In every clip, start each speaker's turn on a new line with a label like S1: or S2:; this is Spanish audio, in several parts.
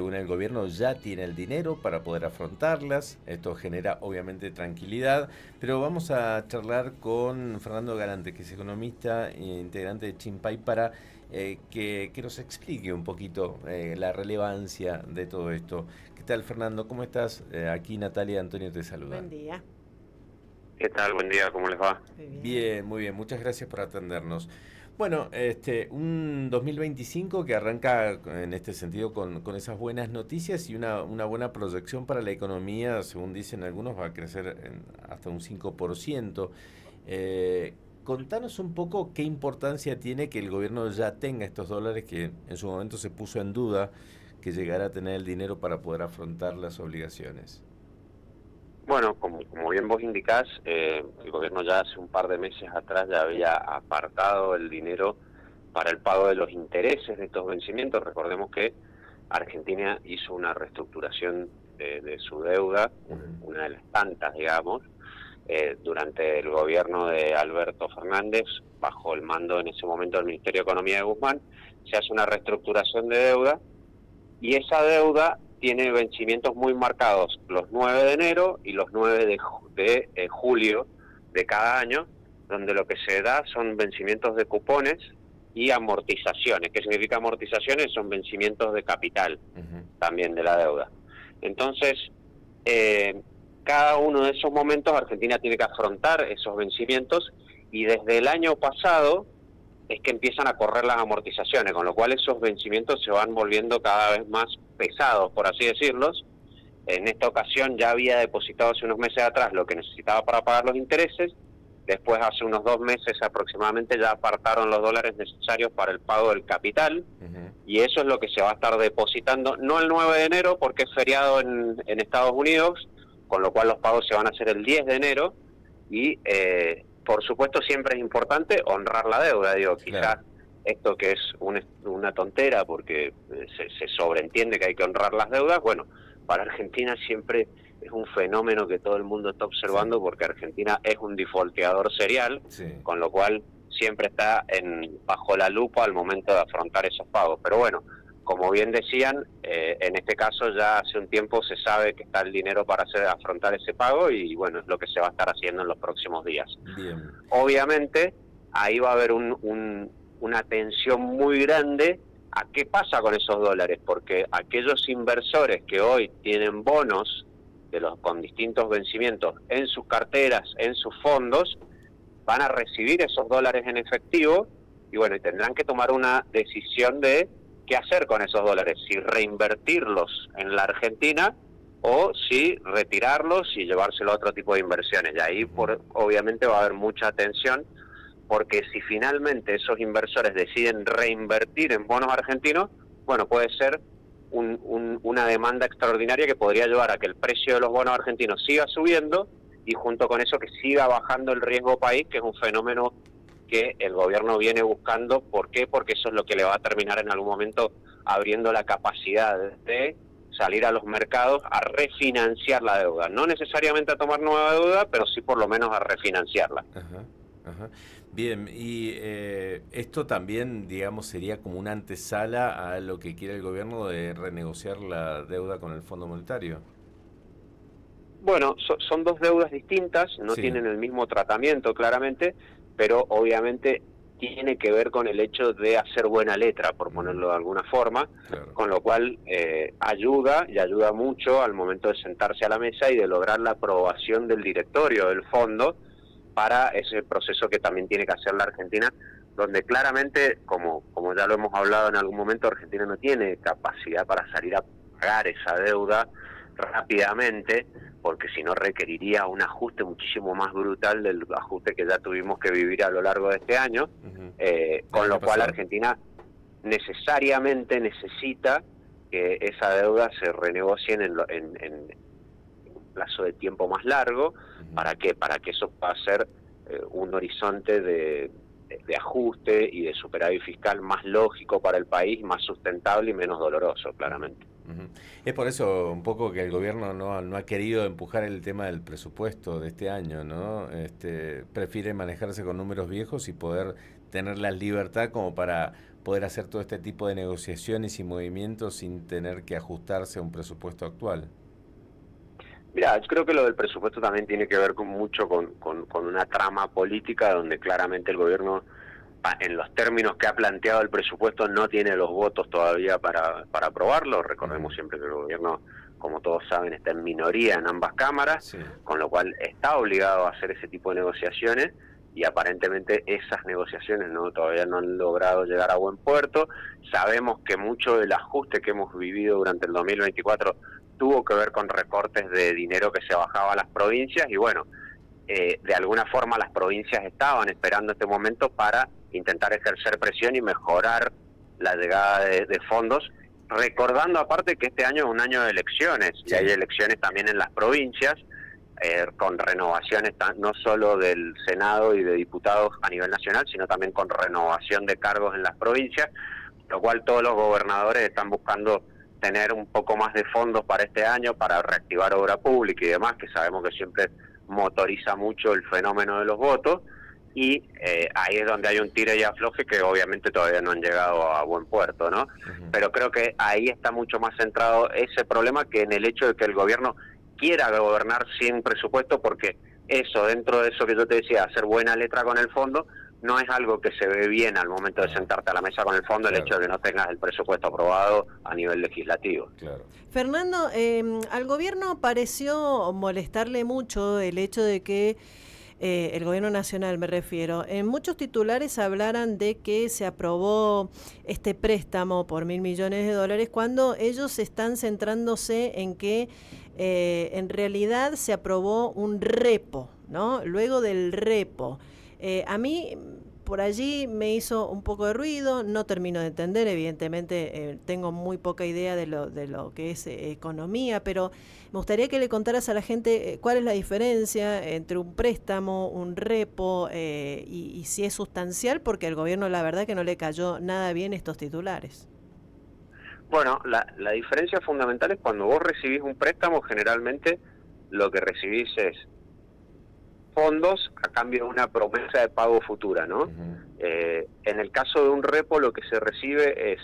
S1: Según el gobierno ya tiene el dinero para poder afrontarlas, esto genera obviamente tranquilidad, pero vamos a charlar con Fernando Galante, que es economista e integrante de Chimpay, para que nos explique un poquito la relevancia de todo esto. ¿Qué tal, Fernando? ¿Cómo estás? Aquí Natalia y Antonio te saludan.
S2: Buen día.
S3: ¿Qué tal? Buen día, ¿cómo les va?
S2: Muy bien.
S1: Bien, muy bien, muchas gracias por atendernos. Bueno, un 2025 que arranca en este sentido con esas buenas noticias y una buena proyección para la economía, según dicen algunos, va a crecer hasta un 5%. Contanos un poco qué importancia tiene que el gobierno ya tenga estos dólares que en su momento se puso en duda que llegara a tener el dinero para poder afrontar las obligaciones.
S3: Bueno, como bien vos indicás, el gobierno ya hace un par de meses atrás ya había apartado el dinero para el pago de los intereses de estos vencimientos. Recordemos que Argentina hizo una reestructuración de su deuda, una de las tantas, digamos, durante el gobierno de Alberto Fernández, bajo el mando en ese momento del Ministerio de Economía de Guzmán. Se hace una reestructuración de deuda y esa deuda tiene vencimientos muy marcados, los 9 de enero y los 9 de julio de cada año, donde lo que se da son vencimientos de cupones y amortizaciones. ¿Qué significa amortizaciones? Son vencimientos de capital también de la deuda. Entonces, cada uno de esos momentos Argentina tiene que afrontar esos vencimientos, y desde el año pasado es que empiezan a correr las amortizaciones, con lo cual esos vencimientos se van volviendo cada vez más pesados, por así decirlos. En esta ocasión ya había depositado hace unos meses atrás lo que necesitaba para pagar los intereses. Después, hace unos 2 meses aproximadamente, ya apartaron los dólares necesarios para el pago del capital, y eso es lo que se va a estar depositando, no el 9 de enero porque es feriado en Estados Unidos, con lo cual los pagos se van a hacer el 10 de enero, y por supuesto siempre es importante honrar la deuda. Digo, quizás
S1: Claro.
S3: esto que es una tontera porque se sobreentiende que hay que honrar las deudas, bueno, para Argentina siempre es un fenómeno que todo el mundo está observando,
S1: Sí,
S3: porque Argentina es un defaulteador serial,
S1: sí.
S3: con lo cual siempre está bajo la lupa al momento de afrontar esos pagos. Pero bueno, como bien decían, en este caso ya hace un tiempo se sabe que está el dinero para afrontar ese pago, y bueno, es lo que se va a estar haciendo en los próximos días.
S1: Bien.
S3: Obviamente, ahí va a haber una tensión muy grande a qué pasa con esos dólares, porque aquellos inversores que hoy tienen bonos con distintos vencimientos en sus carteras, en sus fondos, van a recibir esos dólares en efectivo, y bueno, y tendrán que tomar una decisión de qué hacer con esos dólares, si reinvertirlos en la Argentina o si retirarlos y llevárselo a otro tipo de inversiones. Y ahí obviamente va a haber mucha atención, porque si finalmente esos inversores deciden reinvertir en bonos argentinos, bueno, puede ser una demanda extraordinaria que podría llevar a que el precio de los bonos argentinos siga subiendo, y junto con eso que siga bajando el riesgo país, que es un fenómeno que el gobierno viene buscando. ¿Por qué? Porque eso es lo que le va a terminar en algún momento abriendo la capacidad de salir a los mercados a refinanciar la deuda. No necesariamente a tomar nueva deuda, pero sí por lo menos a refinanciarla.
S1: Ajá, ajá. Bien, y esto también, digamos, sería como una antesala a lo que quiere el gobierno de renegociar la deuda con el Fondo Monetario.
S3: Bueno, son dos deudas distintas, no
S1: Sí,
S3: tienen el mismo tratamiento claramente, pero obviamente tiene que ver con el hecho de hacer buena letra, por ponerlo de alguna forma,
S1: claro.
S3: con lo cual ayuda, y ayuda mucho al momento de sentarse a la mesa y de lograr la aprobación del directorio del fondo para ese proceso que también tiene que hacer la Argentina, donde claramente, como ya lo hemos hablado en algún momento, Argentina no tiene capacidad para salir a pagar esa deuda rápidamente, porque si no requeriría un ajuste muchísimo más brutal del ajuste que ya tuvimos que vivir a lo largo de este año,
S1: Ujú. El
S3: con
S1: año
S3: lo cual
S1: pasado.
S3: Argentina necesariamente necesita que esa deuda se renegocie en un plazo de tiempo más largo.
S1: Ujú.
S3: ¿Para qué? Para que eso pueda ser un horizonte de ajuste y de superávit fiscal más lógico para el país, más sustentable y menos doloroso, claramente.
S1: Ujú. Es por eso un poco que el gobierno no ha querido empujar el tema del presupuesto de este año, ¿no? Prefiere manejarse con números viejos y poder tener la libertad como para poder hacer todo este tipo de negociaciones y movimientos sin tener que ajustarse a un presupuesto actual?
S3: Mira, yo creo que lo del presupuesto también tiene que ver mucho con una trama política donde claramente el gobierno, en los términos que ha planteado el presupuesto, no tiene los votos todavía para aprobarlo. Recordemos siempre que el gobierno, como todos saben, está en minoría en ambas cámaras,
S1: Sí.
S3: con lo cual está obligado a hacer ese tipo de negociaciones y aparentemente esas negociaciones todavía no han logrado llegar a buen puerto. Sabemos que mucho del ajuste que hemos vivido durante el 2024 tuvo que ver con recortes de dinero que se bajaba a las provincias y bueno, de alguna forma las provincias estaban esperando este momento para intentar ejercer presión y mejorar la llegada de fondos, recordando aparte que este año es un año de elecciones,
S1: Sí.
S3: y hay elecciones también en las provincias, con renovaciones no solo del Senado y de diputados a nivel nacional, sino también con renovación de cargos en las provincias, lo cual todos los gobernadores están buscando tener un poco más de fondos para este año, para reactivar obra pública y demás, que sabemos que siempre motoriza mucho el fenómeno de los votos, y ahí es donde hay un tire y afloje que obviamente todavía no han llegado a buen puerto, ¿no? Pero creo que ahí está mucho más centrado ese problema que en el hecho de que el gobierno quiera gobernar sin presupuesto, porque eso, dentro de eso que yo te decía, hacer buena letra con el fondo, no es algo que se ve bien al momento de sentarte a la mesa con el fondo, el hecho de que no tengas el presupuesto aprobado a nivel legislativo.
S1: Claro.
S2: Fernando, al gobierno pareció molestarle mucho el hecho de que el gobierno nacional, me refiero, en muchos titulares hablaran de que se aprobó este préstamo por $1.000 millones cuando ellos están centrándose en que en realidad se aprobó un repo, ¿no? Luego del repo. A mí por allí me hizo un poco de ruido, no termino de entender, evidentemente tengo muy poca idea de lo que es economía, pero me gustaría que le contaras a la gente cuál es la diferencia entre un préstamo, un repo y si es sustancial, porque al gobierno la verdad que no le cayó nada bien estos titulares.
S3: Bueno, la diferencia fundamental es cuando vos recibís un préstamo, generalmente lo que recibís es fondos a cambio de una promesa de pago futura, ¿no? En el caso de un repo lo que se recibe es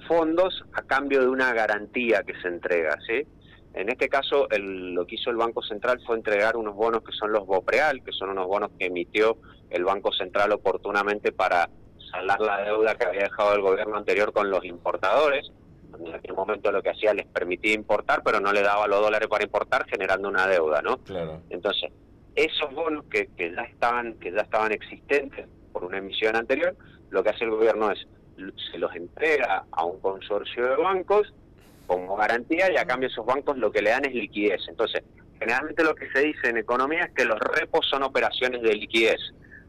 S3: fondos a cambio de una garantía que se entrega, ¿sí? En este caso lo que hizo el Banco Central fue entregar unos bonos que son los BOPREAL, que son unos bonos que emitió el Banco Central oportunamente para saldar la deuda que había dejado el gobierno anterior con los importadores. En aquel momento lo que hacía les permitía importar, pero no le daba los dólares para importar, generando una deuda, ¿no?
S1: Claro.
S3: Entonces, esos bonos que ya estaban existentes por una emisión anterior, lo que hace el gobierno es se los entrega a un consorcio de bancos como garantía, y a cambio esos bancos lo que le dan es liquidez. Entonces, generalmente lo que se dice en economía es que los repos son operaciones de liquidez.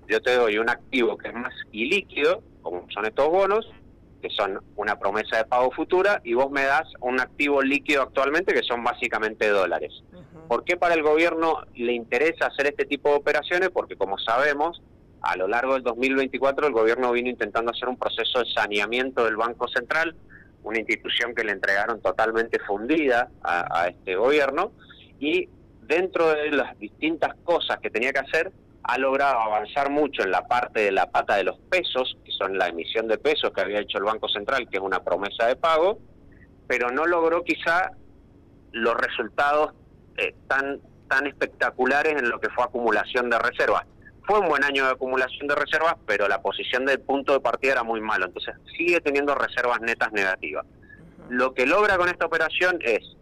S3: Yo te doy un activo que es más ilíquido, como son estos bonos, que son una promesa de pago futura, y vos me das un activo líquido actualmente que son básicamente dólares. ¿Por qué para el gobierno le interesa hacer este tipo de operaciones? Porque como sabemos, a lo largo del 2024 el gobierno vino intentando hacer un proceso de saneamiento del Banco Central, una institución que le entregaron totalmente fundida a este gobierno, y dentro de las distintas cosas que tenía que hacer, ha logrado avanzar mucho en la parte de la pata de los pesos, que son la emisión de pesos que había hecho el Banco Central, que es una promesa de pago, pero no logró quizá los resultados tan espectaculares en lo que fue acumulación de reservas. Fue un buen año de acumulación de reservas, pero la posición del punto de partida era muy malo, entonces sigue teniendo reservas netas negativas. Lo que logra con esta operación es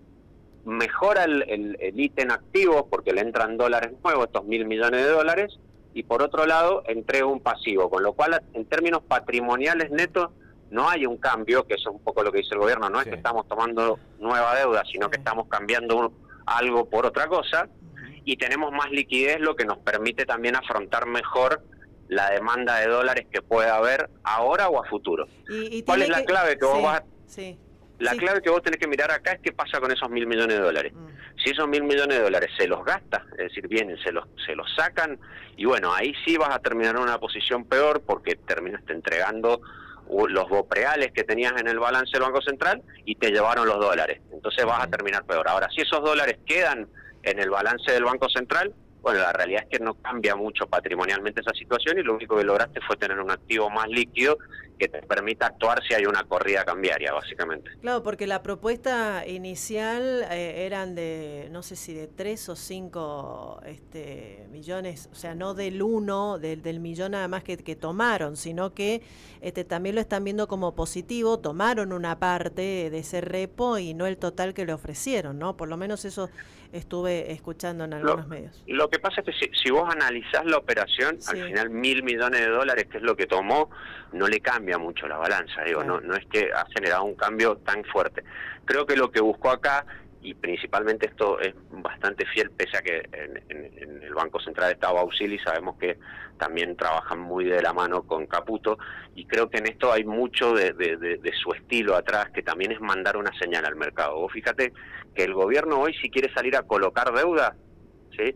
S3: mejora el ítem activo, porque le entran dólares nuevos, estos $1.000 millones, y por otro lado entrega un pasivo, con lo cual en términos patrimoniales netos no hay un cambio, que eso es un poco lo que dice el gobierno, no es que estamos tomando nueva deuda, sino que estamos cambiando algo por otra cosa, y tenemos más liquidez, lo que nos permite también afrontar mejor la demanda de dólares que pueda haber ahora o a futuro. ¿Cuál es la clave que vos vas? La clave que vos tenés que mirar acá es qué pasa con esos $1.000 millones. Si esos $1.000 millones se los gasta, es decir, vienen, se los sacan, y bueno, ahí sí vas a terminar en una posición peor, porque terminaste entregando los BOPREALes que tenías en el balance del Banco Central y te llevaron los dólares. Entonces vas a terminar peor. Ahora, si esos dólares quedan en el balance del Banco Central, Bueno, la realidad es que no cambia mucho patrimonialmente esa situación y lo único que lograste fue tener un activo más líquido que te permita actuar si hay una corrida cambiaria, básicamente.
S2: Claro, porque la propuesta inicial eran de, no sé si de 3 o 5 millones, o sea, no del uno, del millón nada más que tomaron, sino que también lo están viendo como positivo, tomaron una parte de ese repo y no el total que le ofrecieron, ¿no? Por lo menos eso estuve escuchando en algunos medios.
S3: Lo que pasa es que si vos analizás la operación,
S2: Sí.
S3: al final $1.000 millones, que es lo que tomó, no le cambia mucho la balanza, digo,
S2: Claro.
S3: no es que ha generado un cambio tan fuerte. Creo que lo que buscó acá, y principalmente esto es bastante fiel, pese a que en el Banco Central estaba Auxili, sabemos que también trabajan muy de la mano con Caputo, y creo que en esto hay mucho de su estilo atrás, que también es mandar una señal al mercado. Vos fíjate que el gobierno hoy, si quiere salir a colocar deuda, ¿sí?,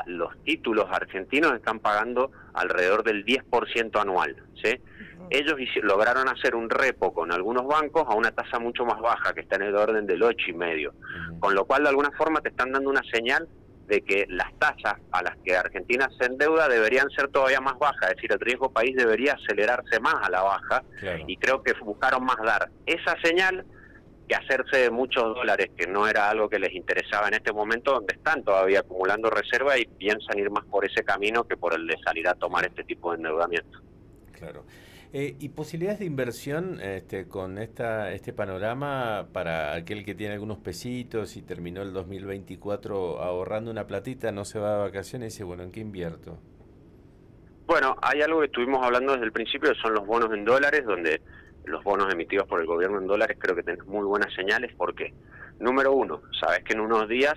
S3: los títulos argentinos están pagando alrededor del 10% anual, ¿sí? Ellos lograron hacer un repo con algunos bancos a una tasa mucho más baja, que está en el orden del 8,5%, con lo cual de alguna forma te están dando una señal de que las tasas a las que Argentina se endeuda deberían ser todavía más bajas, es decir, el riesgo país debería acelerarse más a la baja, claro. Y creo que buscaron más dar esa señal que hacerse de muchos dólares, que no era algo que les interesaba en este momento, donde están todavía acumulando reserva y piensan ir más por ese camino que por el de salir a tomar este tipo de endeudamiento.
S1: Claro. ¿Y posibilidades de inversión con este panorama para aquel que tiene algunos pesitos y terminó el 2024 ahorrando una platita, no se va de vacaciones y dice, bueno, ¿en qué invierto?
S3: Bueno, hay algo que estuvimos hablando desde el principio, que son los bonos en dólares, donde los bonos emitidos por el gobierno en dólares creo que tenés muy buenas señales, porque, número uno, sabes que en unos días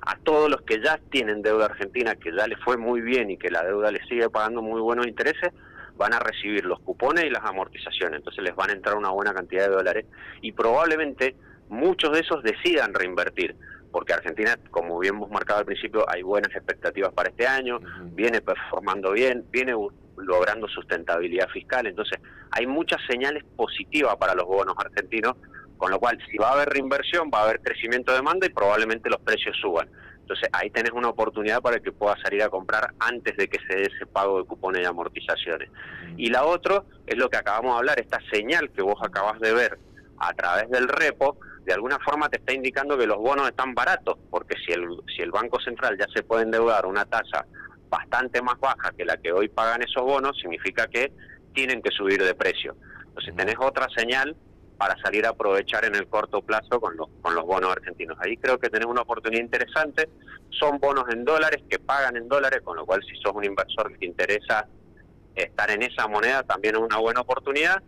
S3: a todos los que ya tienen deuda argentina, que ya les fue muy bien y que la deuda les sigue pagando muy buenos intereses, van a recibir los cupones y las amortizaciones, entonces les van a entrar una buena cantidad de dólares y probablemente muchos de esos decidan reinvertir, porque Argentina, como bien hemos marcado al principio, hay buenas expectativas para este año, viene performando bien, viene logrando sustentabilidad fiscal, entonces hay muchas señales positivas para los bonos argentinos, con lo cual si va a haber reinversión, va a haber crecimiento de demanda y probablemente los precios suban. Entonces ahí tenés una oportunidad para que puedas salir a comprar antes de que se dé ese pago de cupones y amortizaciones. Y la otra es lo que acabamos de hablar, esta señal que vos acabás de ver a través del repo, de alguna forma te está indicando que los bonos están baratos, porque si el Banco Central ya se puede endeudar una tasa bastante más baja que la que hoy pagan esos bonos, significa que tienen que subir de precio. Entonces tenés otra señal para salir a aprovechar en el corto plazo con los bonos argentinos. Ahí creo que tenés una oportunidad interesante, son bonos en dólares que pagan en dólares, con lo cual si sos un inversor que te interesa estar en esa moneda también es una buena oportunidad.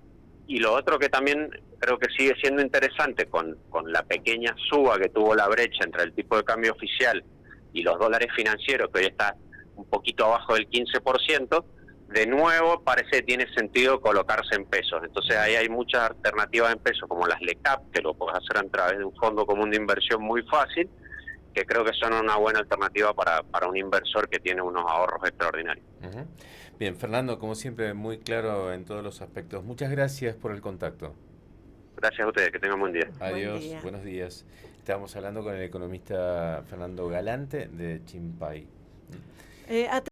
S3: Y lo otro que también creo que sigue siendo interesante con la pequeña suba que tuvo la brecha entre el tipo de cambio oficial y los dólares financieros, que hoy está un poquito abajo del 15%, de nuevo parece que tiene sentido colocarse en pesos. Entonces ahí hay muchas alternativas en pesos, como las LECAP, que lo puedes hacer a través de un fondo común de inversión muy fácil, que creo que son una buena alternativa para un inversor que tiene unos ahorros extraordinarios.
S1: Bien, Fernando, como siempre, muy claro en todos los aspectos. Muchas gracias por el contacto.
S3: Gracias a ustedes, que tengan buen día.
S1: Adiós,
S2: Buen día.
S1: Buenos días. Estábamos hablando con el economista Fernando Galante de Chimpay.